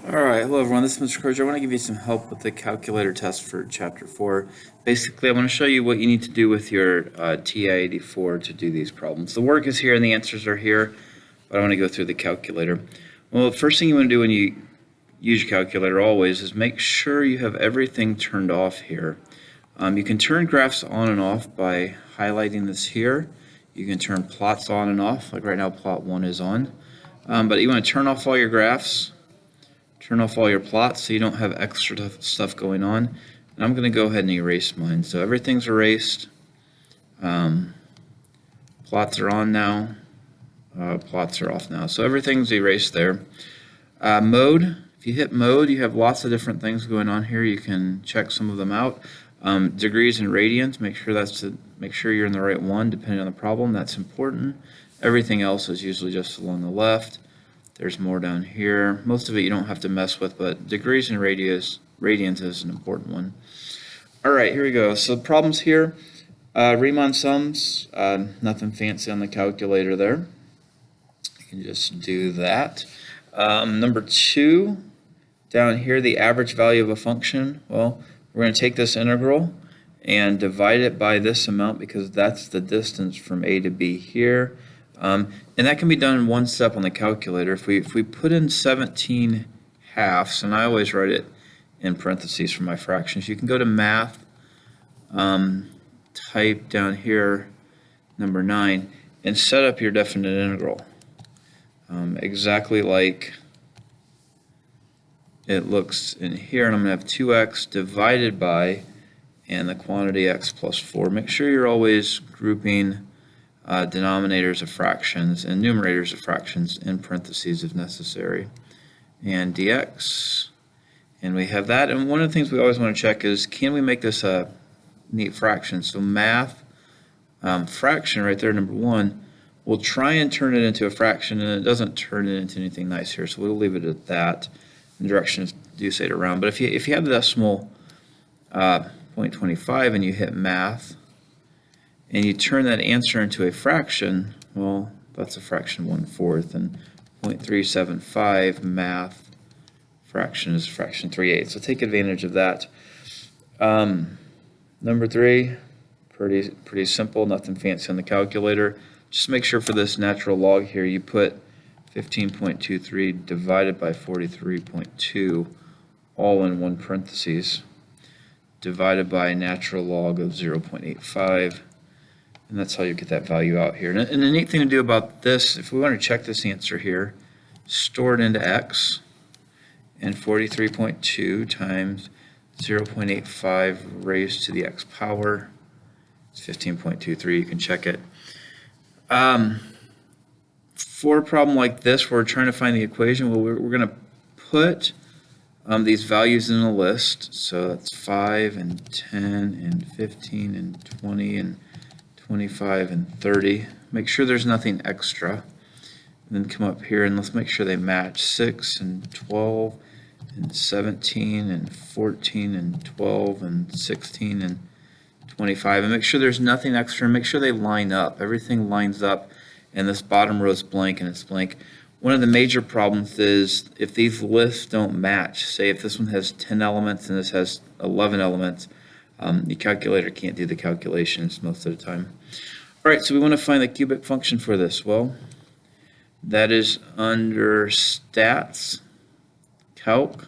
Alright, hello everyone, this is Mr. Crozier. I want to give you some help with the calculator test for Chapter 4. Basically, I want to show you what you need to do with your TI-84 to do these problems. The work is here and the answers are here, but I want to go through the calculator. Well, the first thing you want to do when you use your calculator always is make sure you have everything turned off here. You can turn graphs on and off by highlighting this here. You can turn plots on and off, like right now plot 1 is on. But you want to turn off all your graphs. Turn off all your plots so you don't have extra stuff going on. And I'm going to go ahead and erase mine. So everything's erased. Plots are on now. Plots are off now. So everything's erased there. Mode. If you hit mode, you have lots of different things going on here. You can check some of them out. Degrees and radians. Make sure you're in the right one depending on the problem. That's important. Everything else is usually just along the left. There's more down here. Most of it you don't have to mess with, but degrees and radians is an important one. All right, here we go. So problems here. Riemann sums, nothing fancy on the calculator there. You can just do that. Number 2, down here, the average value of a function. Well, we're going to take this integral and divide it by this amount because that's the distance from A to B here. And that can be done in one step on the calculator. If we put in 17 halves, and I always write it in parentheses for my fractions, you can go to math, type down here number 9, and set up your definite integral. Exactly like it looks in here, and I'm going to have 2x divided by, and the quantity x plus 4. Make sure you're always grouping denominators of fractions and numerators of fractions in parentheses if necessary, and dx, and we have that. And one of the things we always want to check is, can we make this a neat fraction? So math fraction right there, number 1, we'll try and turn it into a fraction, and it doesn't turn it into anything nice here, so we'll leave it at that. And directions do say to round, but if you have the decimal 0.25 and you hit math and you turn that answer into a fraction, well, that's a fraction 1/4, and 0.375 math fraction is fraction 3/8. So take advantage of that. Number 3, pretty simple, nothing fancy on the calculator. Just make sure for this natural log here, you put 15.23 divided by 43.2 all in one parentheses, divided by a natural log of 0.85. And that's how you get that value out here. And the neat thing to do about this, if we want to check this answer here, store it into x, and 43.2 times 0.85 raised to the x power, it's 15.23, you can check it. For a problem like this, where we're trying to find the equation, well, we're going to put these values in a list. So that's 5 and 10 and 15 and 20 and 25 and 30. Make sure there's nothing extra. And then come up here and let's make sure they match. 6 and 12 and 17 and 14 and 12 and 16 and 25. And make sure there's nothing extra. And make sure they line up. Everything lines up. And this bottom row is blank and it's blank. One of the major problems is if these lists don't match. Say if this one has 10 elements and this has 11 elements, the calculator can't do the calculations most of the time. All right, so we want to find the cubic function for this. Well, that is under Stats, Calc,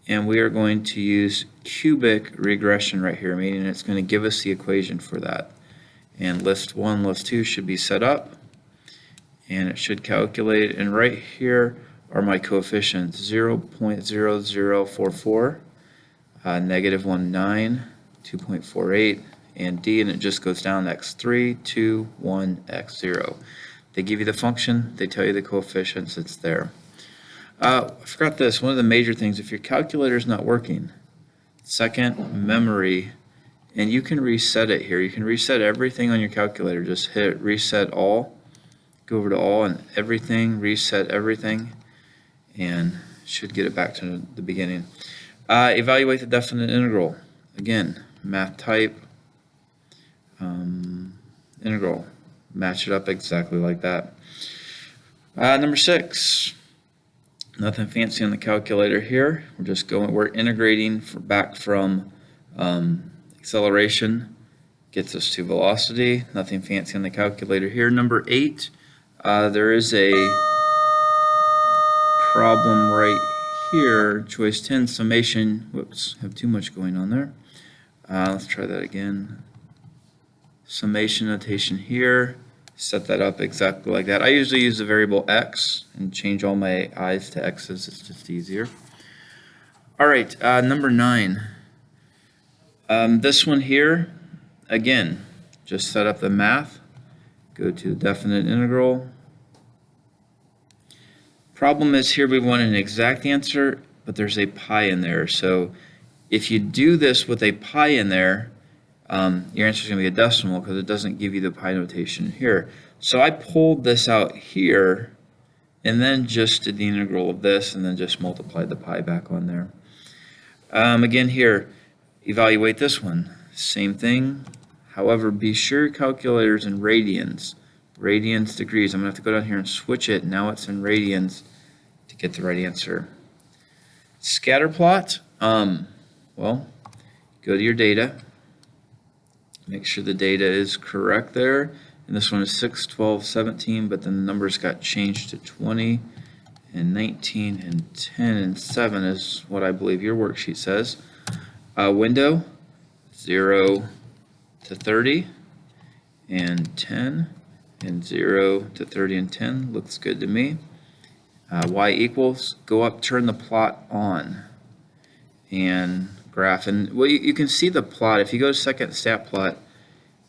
and we are going to use cubic regression right here, meaning it's going to give us the equation for that. And list 1, list 2 should be set up, and it should calculate. And right here are my coefficients: 0.0044, -19, 2.48, and d, and it just goes down x3, 2, 1, x0. They give you the function, they tell you the coefficients, it's there. I forgot this, one of the major things, if your calculator is not working, second, memory, and you can reset it here. You can reset everything on your calculator. Just hit reset all, go over to all and everything, reset everything, and should get it back to the beginning. Evaluate the definite integral. Again, math type, integral. Match it up exactly like that. Number 6, Nothing fancy on the calculator here. We're integrating back from acceleration, gets us to velocity. Nothing fancy on the calculator here. Number 8, there is a problem right here. Choice 10, summation. Whoops, have too much going on there. Let's try that again. Summation notation here. Set that up exactly like that. I usually use the variable x and change all my i's to x's. It's just easier. All right, number 9. This one here, again, just set up the math. Go to definite integral. Problem is here we want an exact answer, but there's a pi in there. So if you do this with a pi in there, your answer is going to be a decimal because it doesn't give you the pi notation here. So I pulled this out here and then just did the integral of this and then just multiplied the pi back on there. Again here, evaluate this one. Same thing. However, be sure your calculator's in radians. Radians degrees. I'm going to have to go down here and switch it. Now it's in radians to get the right answer. Scatter plot. Well, go to your data. Make sure the data is correct there. And this one is 6, 12, 17, but then the numbers got changed to 20 and 19 and 10 and 7 is what I believe your worksheet says. Window, 0 to 30 and 10 and 0 to 30 and 10. Looks good to me. Y equals, go up, turn the plot on and graph. And well, you can see the plot. If you go to second stat plot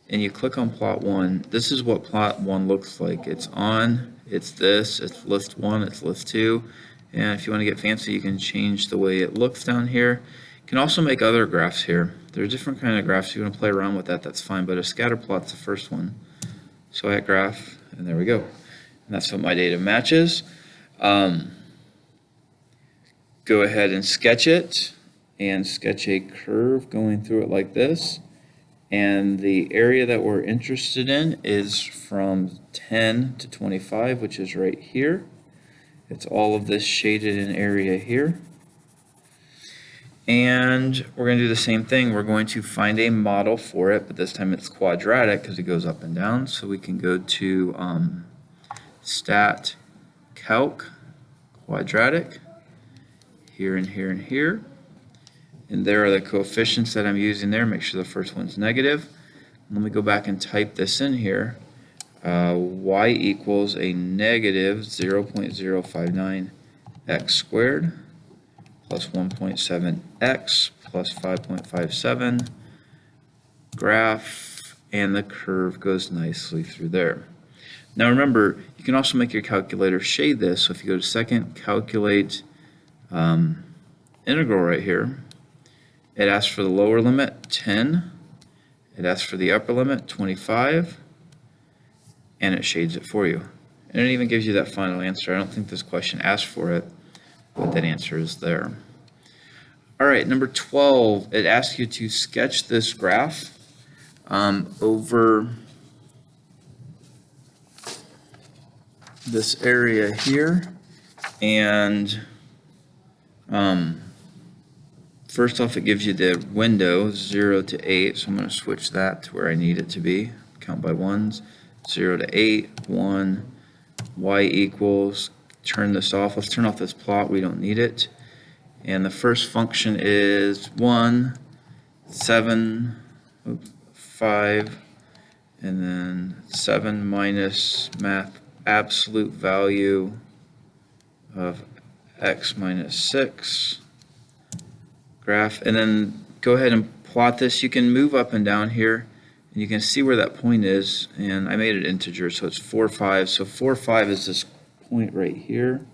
and you click on plot 1, this is what plot 1 looks like. It's on, it's this, it's list 1, it's list 2. And if you want to get fancy, you can change the way it looks down here. You can also make other graphs here. There are different kind of graphs. If you want to play around with that, that's fine. But a scatter plot's the first one. So I hit graph, and there we go. And that's what my data matches. Go ahead and sketch it, and sketch a curve going through it like this. And the area that we're interested in is from 10 to 25, which is right here. It's all of this shaded in area here. And we're going to do the same thing. We're going to find a model for it, but this time it's quadratic because it goes up and down. So we can go to Stat Calc Quadratic, here and here and here. And there are the coefficients that I'm using there. Make sure the first one's negative. Let me go back and type this in here. Y equals a negative 0.059 x squared plus 1.7x plus 5.57. Graph, and the curve goes nicely through there. Now remember, you can also make your calculator shade this. So if you go to second, calculate integral right here, it asks for the lower limit, 10. It asks for the upper limit, 25. And it shades it for you. And it even gives you that final answer. I don't think this question asked for it, but that answer is there. All right, number 12, it asks you to sketch this graph over this area here. And first off, it gives you the window 0 to 8, so I'm going to switch that to where I need it to be. Count by ones, 0 to 8, 1, y equals, turn this off. Let's turn off this plot, we don't need it. And the first function is 1, 7, 5, and then 7 minus math absolute value of x minus 6. Graph, and then go ahead and plot this. You can move up and down here, and you can see where that point is, and I made it integer, so it's 4, 5. So 4, 5 is this point right here,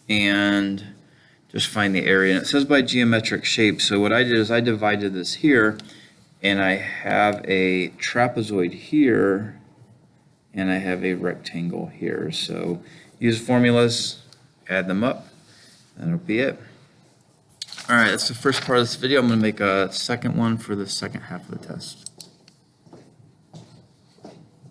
and just find the area. And it says by geometric shape, so what I did is I divided this here, and I have a trapezoid here, and I have a rectangle here. So use formulas, add them up, that'll be it. All right, that's the first part of this video. I'm going to make a second one for the second half of the test.